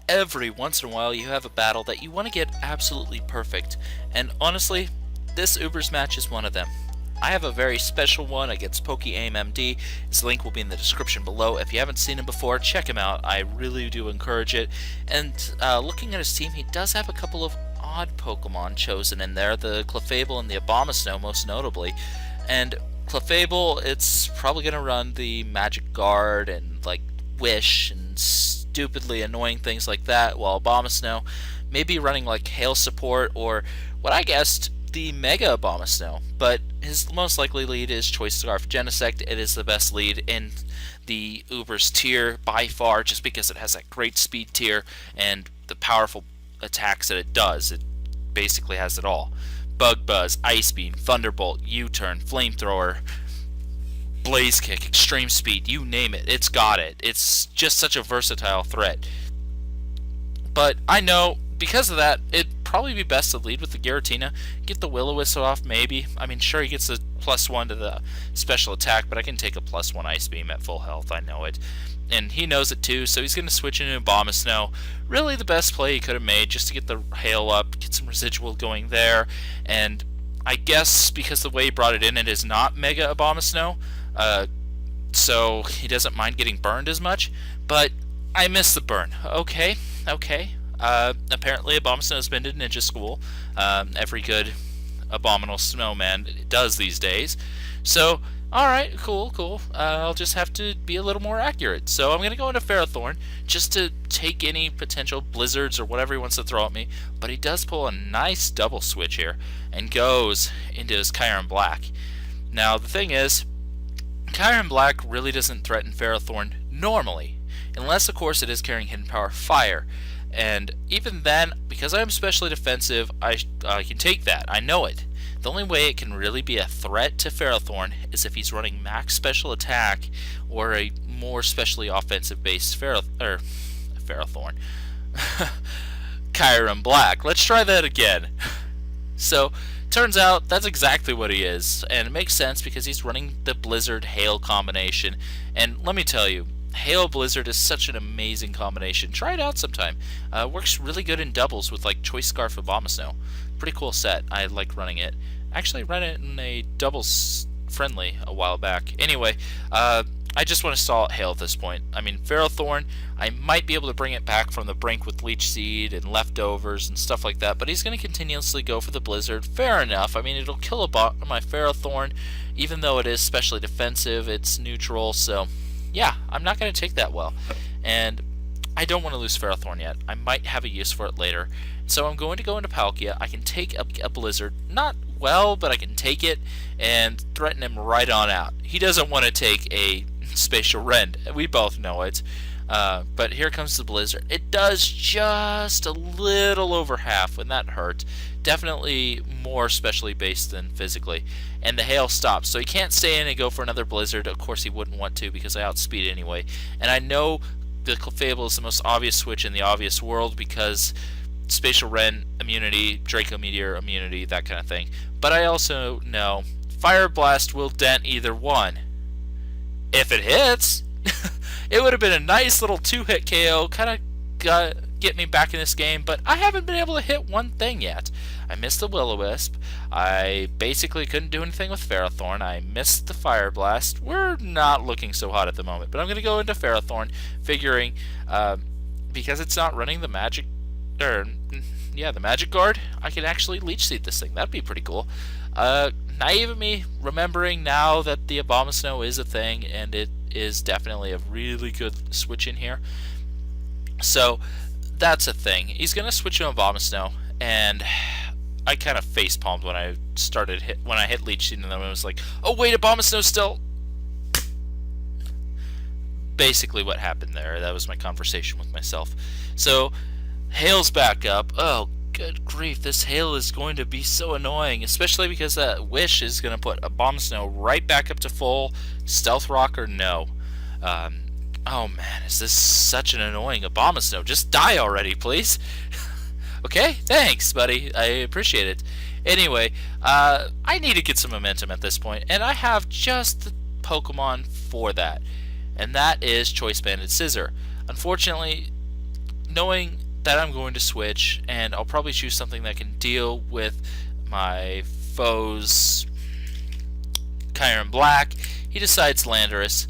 Every once in a while you have a battle that you want to get absolutely perfect, and honestly, this Ubers match is one of them. I have a very special one against PokeaimMD. His link will be in the description below. If you haven't seen him before, check him out. I really do encourage it. And looking at his team, he does have a couple of odd Pokemon chosen in there, the Clefable and the Abomasnow most notably. And Clefable, it's probably going to run the Magic Guard and like Wish and stupidly annoying things like that, while Abomasnow may be running like Hail support or what I guessed the Mega Abomasnow. But his most likely lead is Choice Scarf Genesect. It is the best lead in the Uber's tier by far, just because it has that great speed tier and the powerful attacks that it does. It basically has it all. Bug Buzz, Ice Beam, Thunderbolt, U-Turn, Flamethrower, Blaze Kick, Extreme Speed, you name it, it's got it. It's just such a versatile threat. But I know, because of that, it'd probably be best to lead with the Giratina, get the Will-O-Wisp off maybe. I mean, sure, he gets a +1 to the special attack, but I can take a +1 Ice Beam at full health, I know it. And he knows it too, so he's going to switch into Abomasnow. Really the best play he could have made, just to get the Hail up, get some residual going there. And I guess because the way he brought it is not Mega Abomasnow, so he doesn't mind getting burned as much. But I miss the burn. Okay. Apparently Abomasnow has been to Ninja School. Every good abominable snowman does these days. So, alright, cool. I'll just have to be a little more accurate. So I'm going to go into Ferrothorn just to take any potential blizzards or whatever he wants to throw at me. But he does pull a nice double switch here and goes into his Kyurem Black. Now, the thing is, Kyurem Black really doesn't threaten Ferrothorn normally, unless of course it is carrying Hidden Power Fire. And even then, because I am specially defensive, I can take that. I know it. The only way it can really be a threat to Ferrothorn is if he's running max special attack or a more specially offensive based Ferrothorn. Kyurem Black. Let's try that again. So, turns out that's exactly what he is, and it makes sense because he's running the Blizzard Hail combination. And let me tell you, Hail Blizzard is such an amazing combination. Try it out sometime. Works really good in doubles with like Choice Scarf Abomasnow. Pretty cool set. I like running it. Actually ran it in a doubles friendly a while back. Anyway, I just want to stall at Hail at this point. I mean, Ferrothorn, I might be able to bring it back from the brink with Leech Seed and leftovers and stuff like that, but he's going to continuously go for the Blizzard. Fair enough. I mean, it'll kill my Ferrothorn, even though it is specially defensive, it's neutral, so yeah, I'm not going to take that well. And I don't want to lose Ferrothorn yet. I might have a use for it later. So I'm going to go into Palkia. I can take a Blizzard. Not well, but I can take it and threaten him right on out. He doesn't want to take a Spatial Rend. We both know it. But here comes the Blizzard. It does just a little over half, and that hurt. Definitely more specially based than physically. And the Hail stops, so he can't stay in and go for another Blizzard. Of course he wouldn't want to because I outspeed anyway. And I know the Clefable is the most obvious switch in the obvious world because Spatial Rend immunity, Draco Meteor immunity, that kind of thing. But I also know Fire Blast will dent either one. If it hits, it would have been a nice little 2-hit KO, kind of get me back in this game, but I haven't been able to hit one thing yet. I missed the Will-O-Wisp. I basically couldn't do anything with Ferrothorn. I missed the Fire Blast. We're not looking so hot at the moment, but I'm going to go into Ferrothorn, figuring because it's not running the Magic, the Magic Guard, I can actually Leech Seed this thing. That'd be pretty cool. Naive of me, remembering now that the Abomasnow is a thing, and it is definitely a really good switch in here. So that's a thing. He's gonna switch to Abomasnow, and I kind of face palmed when I hit Leech Seed, and then I was like, oh wait, Abomasnow still. Basically what happened there. That was my conversation with myself. So Hail's back up. Oh, good grief, this Hail is going to be so annoying, especially because that Wish is going to put Abomasnow right back up to full. Stealth Rocker, no. Oh man, is this such an annoying Abomasnow? Just die already, please. Okay, thanks, buddy. I appreciate it. Anyway, I need to get some momentum at this point, and I have just the Pokemon for that, and that is Choice Banded Scissor. Unfortunately, knowing that I'm going to switch, and I'll probably choose something that can deal with my foes Kyurem Black, he decides Landorus.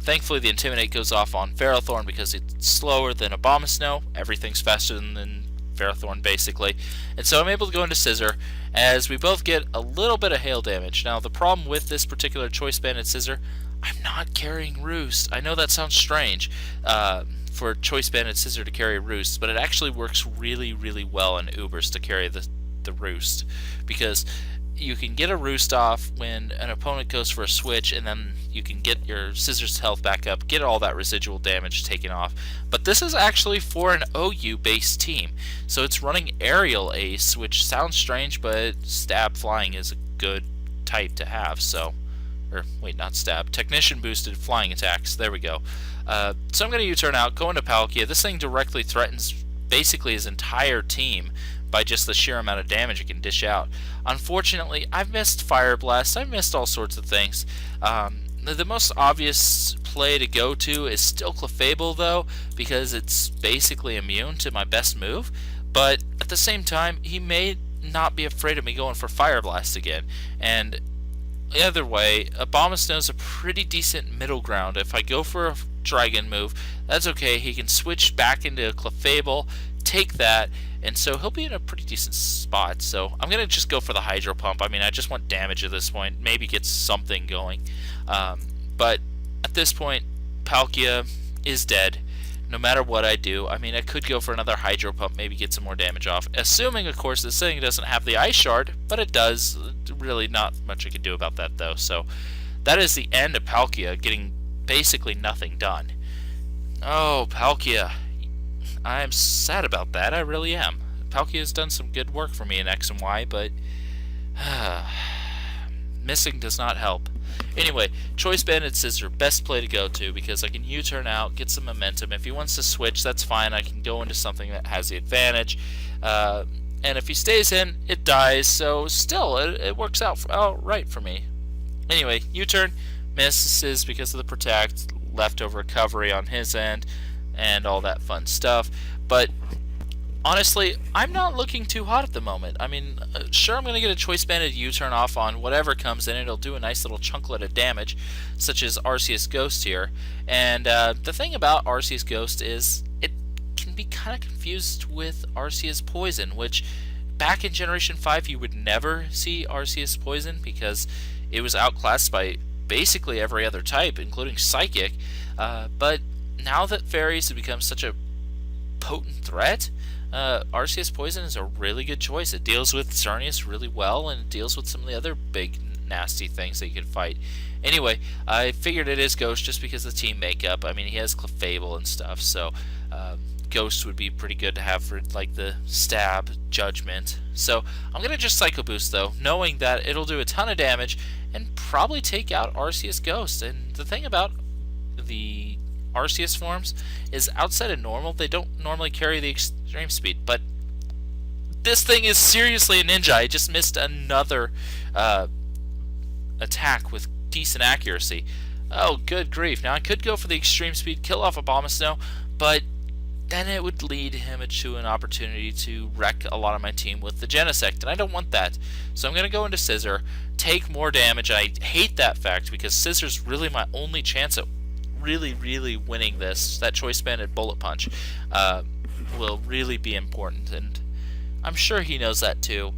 Thankfully, the Intimidate goes off on Ferrothorn because it's slower than Abomasnow. Everything's faster than Ferrothorn, basically. And so I'm able to go into Scissor, as we both get a little bit of hail damage. Now, the problem with this particular Choice Banded Scissor, I'm not carrying Roost. I know that sounds strange for Choice Banded Scissor to carry Roost, but it actually works really, really well in Ubers to carry the Roost, because you can get a Roost off when an opponent goes for a switch, and then you can get your Scissors health back up, get all that residual damage taken off. But this is actually for an OU based team, so it's running Aerial Ace, which sounds strange, but Stab Flying is a good type to have. So, or wait, not Stab, Technician boosted flying attacks. There we go. So I'm going to U-turn out, go into Palkia. This thing directly threatens basically his entire team by just the sheer amount of damage it can dish out. Unfortunately, I've missed Fire Blast, I've missed all sorts of things. The most obvious play to go to is still Clefable, though, because it's basically immune to my best move, but at the same time, he may not be afraid of me going for Fire Blast again, and either way, Abomasnow's a pretty decent middle ground. If I go for a Dragon move, that's okay, he can switch back into Clefable, take that, and so he'll be in a pretty decent spot. So I'm going to just go for the Hydro Pump. I mean, I just want damage at this point, maybe get something going. But at this point, Palkia is dead, no matter what I do. I mean, I could go for another Hydro Pump, maybe get some more damage off. Assuming, of course, this thing doesn't have the Ice Shard, but it does. Really not much I can do about that, though. So that is the end of Palkia, getting basically nothing done. Oh, Palkia. I'm sad about that, I really am. Palkia has done some good work for me in X and Y, but missing does not help. Anyway, Choice Banded Scissor, best play to go to, because I can U-turn out, get some momentum. If he wants to switch, that's fine. I can go into something that has the advantage. And if he stays in, it dies, so still, it works out right for me. Anyway, U-turn, misses because of the Protect, leftover recovery on his end, and all that fun stuff. But honestly, I'm not looking too hot at the moment. I mean, sure, I'm going to get a Choice Banded U-turn off on whatever comes in. It'll do a nice little chunklet of damage, such as Arceus Ghost here. And the thing about Arceus Ghost is it can be kind of confused with Arceus Poison, which back in Generation 5 you would never see Arceus Poison because it was outclassed by basically every other type, including Psychic. But now that Fairies have become such a potent threat, Arceus Poison is a really good choice. It deals with Xerneas really well, and it deals with some of the other big nasty things that you can fight. Anyway, I figured it is Ghost just because of the team makeup. I mean, he has Clefable and stuff, so Ghost would be pretty good to have for like the Stab, Judgment. So I'm going to just Psycho Boost, though, knowing that it'll do a ton of damage and probably take out Arceus Ghost. And the thing about the Arceus forms is outside of normal, they don't normally carry the extreme speed, but this thing is seriously a ninja. I just missed another attack with decent accuracy. Oh, good grief. Now I could go for the extreme speed, kill off Abomasnow, but then it would lead him to an opportunity to wreck a lot of my team with the Genesect, and I don't want that. So I'm going to go into Scissor, take more damage. I hate that fact because Scissor's really my only chance at really winning this. That Choice Banded Bullet Punch will really be important, and I'm sure he knows that too.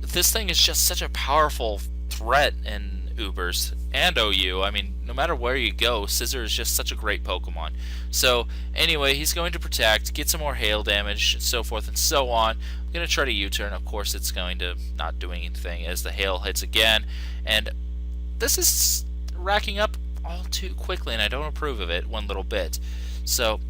This thing is just such a powerful threat in Ubers and OU. I mean, no matter where you go, Scissor is just such a great Pokemon. So anyway, he's going to Protect, get some more hail damage, and so forth and so on. I'm going to try to U-turn. Of course, it's going to not do anything as the hail hits again, and this is racking up all too quickly, and I don't approve of it one little bit. So,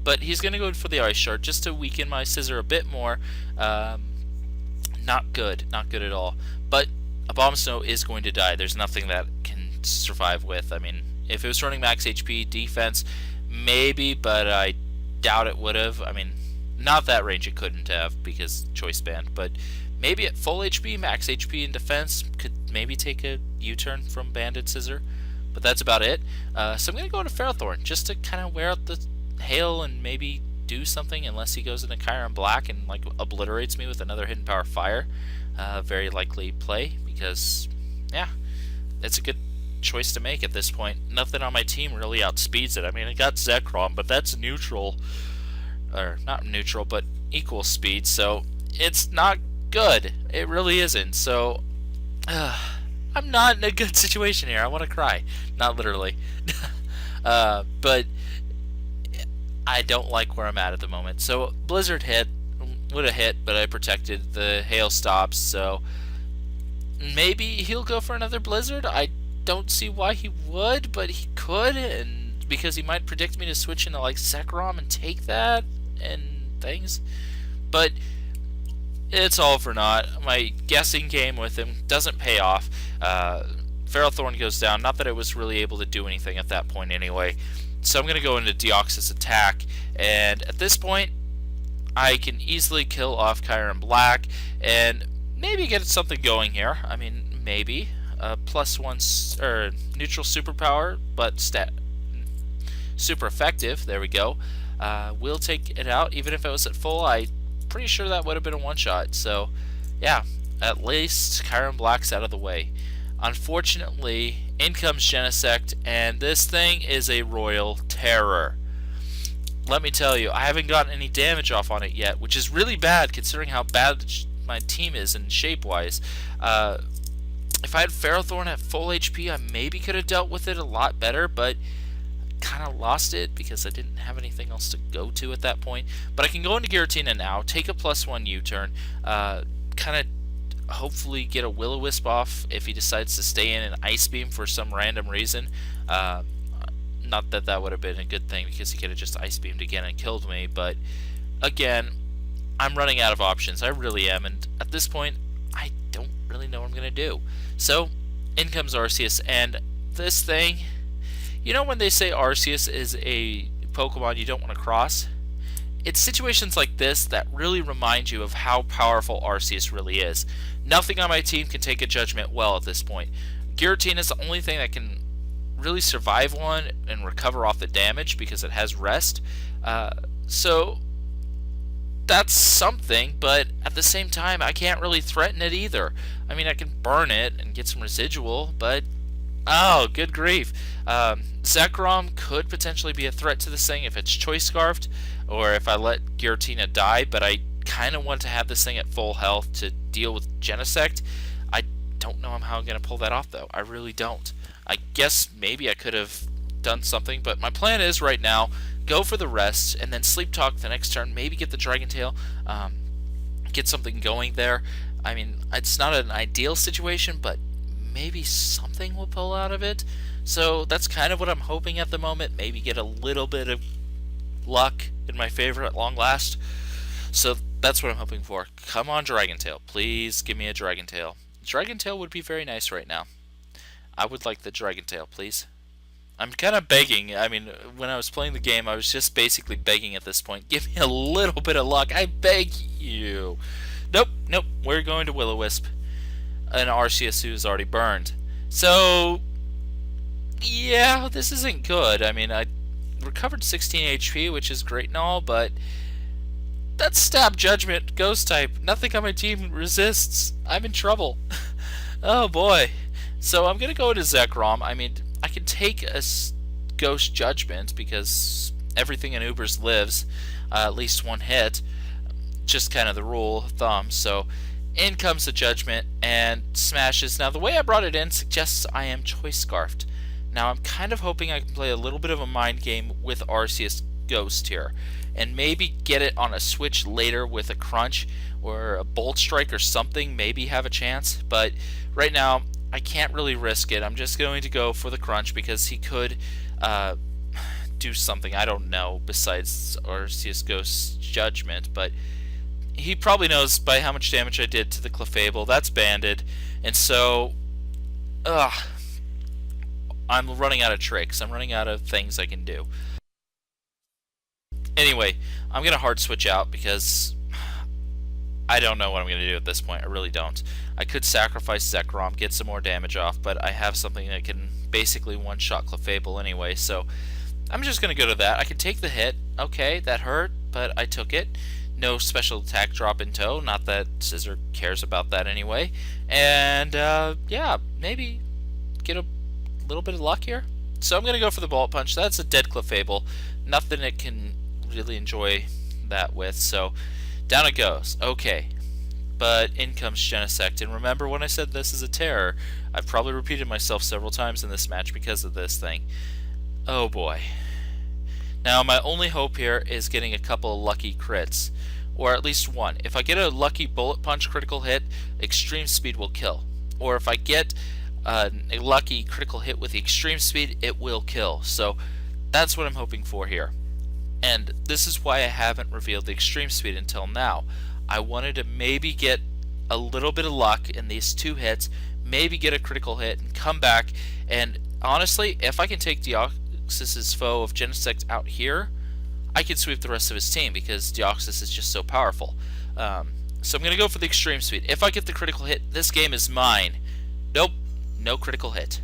but he's going to go for the Ice Shard just to weaken my Scissor a bit more. Not good at all. But Abomasnow is going to die. There's nothing that can survive with. I mean, if it was running max HP defense, maybe, but I doubt it would have. I mean, not that range it couldn't have because Choice Band, but maybe at full HP, max HP in defense, could maybe take a U-turn from Banded Scissor, but that's about it. So I'm going to go into Ferrothorn just to kind of wear out the Hail and maybe do something unless he goes into Chiron Black and like obliterates me with another Hidden Power Fire. Very likely play because, yeah, it's a good choice to make at this point. Nothing on my team really outspeeds it. I mean, I got Zekrom, but that's neutral, or not neutral, but equal speed, so it's not good. It really isn't. So I'm not in a good situation here. I want to cry. Not literally. But I don't like where I'm at the moment. So Blizzard hit, would have hit, but I protected. The hail stops, so maybe he'll go for another Blizzard. I don't see why he would, but he could, and because he might predict me to switch into like Zekrom and take that and things. But it's all for naught. My guessing game with him doesn't pay off. Ferrothorn goes down. Not that it was really able to do anything at that point anyway. So I'm going to go into Deoxys attack, and at this point I can easily kill off Chiron Black and maybe get something going here. I mean, maybe. +1 or neutral superpower, but super effective. There we go. We'll take it out. Even if it was at full, I'm pretty sure that would have been a one-shot. So, yeah, at least Chiron Black's out of the way. Unfortunately, in comes Genesect, and this thing is a royal terror. Let me tell you, I haven't gotten any damage off on it yet, which is really bad considering how bad my team is in shape-wise. If I had Ferrothorn at full HP, I maybe could have dealt with it a lot better, but kind of lost it because I didn't have anything else to go to at that point. But I can go into Giratina now, take a +1 U-turn, kind of hopefully get a Will-O-Wisp off if he decides to stay in an Ice Beam for some random reason. Not that that would have been a good thing because he could have just Ice Beamed again and killed me, but again, I'm running out of options. I really am, and at this point, I don't really know what I'm going to do. So, in comes Arceus, and this thing, you know when they say Arceus is a Pokemon you don't want to cross? It's situations like this that really remind you of how powerful Arceus really is. Nothing on my team can take a Judgment well at this point. Giratina is the only thing that can really survive one and recover off the damage because it has rest. So that's something, but at the same time, I can't really threaten it either. I mean, I can burn it and get some residual, but oh, good grief. Zekrom could potentially be a threat to this thing if it's Choice Scarfed, or if I let Giratina die, but I kind of want to have this thing at full health to deal with Genesect. I don't know how I'm going to pull that off, though. I really don't. I guess maybe I could have done something, but my plan is right now, go for the rest, and then Sleep Talk the next turn, maybe get the Dragon Tail, get something going there. I mean, it's not an ideal situation, but maybe something will pull out of it. So that's kind of what I'm hoping at the moment. Maybe get a little bit of luck in my favor at long last. So that's what I'm hoping for. Come on, Dragon Tail. Please give me a Dragon Tail. Dragon Tail would be very nice right now. I would like the Dragon Tail, please. I'm kind of begging. I mean, when I was playing the game, I was just basically begging at this point. Give me a little bit of luck. I beg you. Nope, nope. We're going to Will-O-Wisp. An Arceus who's already burned. So, yeah, this isn't good. I mean, I recovered 16 HP, which is great and all, but that's Stab Judgment, Ghost type. Nothing on my team resists. I'm in trouble. Oh, boy. So I'm going to go to Zekrom. I mean, I can take a Ghost Judgment because everything in Ubers lives, at least one hit. Just kind of the rule of thumb. So in comes the Judgment and smashes. Now the way I brought it in suggests I am Choice Scarfed. Now I'm kind of hoping I can play a little bit of a mind game with Arceus Ghost here, and maybe get it on a switch later with a Crunch or a Bolt Strike or something, maybe have a chance. But right now I can't really risk it. I'm just going to go for the Crunch because he could do something, I don't know, besides Arceus Ghost's Judgment, but he probably knows by how much damage I did to the Clefable. That's banded, and so I'm running out of tricks. I'm running out of things I can do. Anyway, I'm going to hard switch out because I don't know what I'm going to do at this point. I really don't. I could sacrifice Zekrom, get some more damage off, but I have something that can basically one-shot Clefable anyway, so I'm just going to go to that. I can take the hit. Okay, that hurt, but I took it. No special attack drop in tow. Not that Scissor cares about that anyway. And, yeah, maybe get a little bit of luck here. So I'm going to go for the Bullet Punch. That's a Dead Clefable. Nothing it can really enjoy that with. So down it goes. Okay. But in comes Genesect. And remember when I said this is a terror, I've probably repeated myself several times in this match because of this thing. Oh boy. Now my only hope here is getting a couple of lucky crits. Or at least one. If I get a lucky Bullet Punch critical hit, Extreme Speed will kill. Or if I get a lucky critical hit with the Extreme Speed, it will kill. So that's what I'm hoping for here. And this is why I haven't revealed the Extreme Speed until now. I wanted to maybe get a little bit of luck in these two hits, maybe get a critical hit and come back. And honestly, if I can take Deoxys's foe of Genesect out here, I could sweep the rest of his team because Deoxys is just so powerful. So I'm going to go for the Extreme Speed. If I get the critical hit, this game is mine. Nope, no critical hit.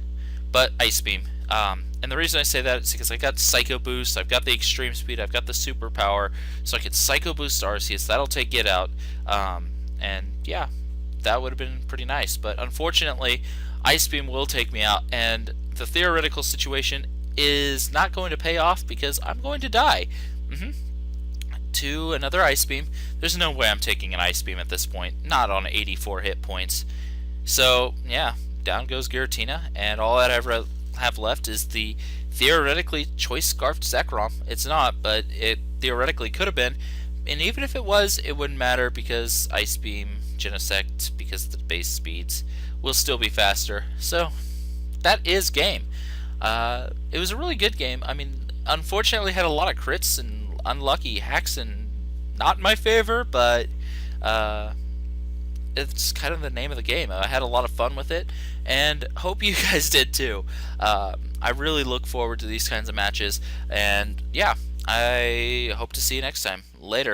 But Ice Beam. And the reason I say that is because I got Psycho Boost, I've got the Extreme Speed, I've got the Superpower, so I could Psycho Boost Arceus. That'll take Get Out. And yeah, that would have been pretty nice. But unfortunately, Ice Beam will take me out, and the theoretical situation is not going to pay off because I'm going to die. To another Ice Beam. There's no way I'm taking an Ice Beam at this point. Not on 84 hit points. So, yeah, down goes Giratina, and all that I ever have left is the theoretically Choice Scarfed Zekrom. It's not, but it theoretically could have been. And even if it was, it wouldn't matter because Ice Beam, Genesect, because of the base speeds, will still be faster. So, that is game. It was a really good game. I mean, unfortunately had a lot of crits and unlucky hacks, and not in my favor, but it's kind of the name of the game. I had a lot of fun with it, and hope you guys did too. I really look forward to these kinds of matches, and yeah, I hope to see you next time. Later.